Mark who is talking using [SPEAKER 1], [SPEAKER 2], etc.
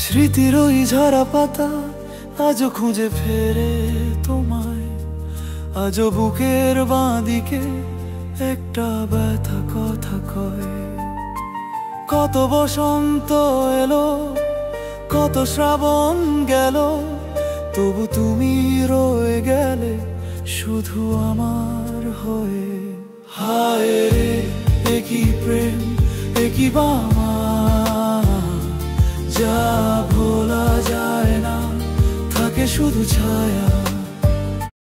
[SPEAKER 1] স্মৃতির ওই ঝরা পাতা আজও খুঁজে ফেরে তোমায়, আজও বুকের বাঁদিকে একটা ব্যথা কথা কয়। কত বসন্ত এলো, কত শ্রাবণ গেল, তবু তুমি রয়ে গেলে শুধু আমার হয়ে। হায় রে একই প্রেম, একই বামা, যা ভোলা যায় না, থাকে শুধু ছায়া।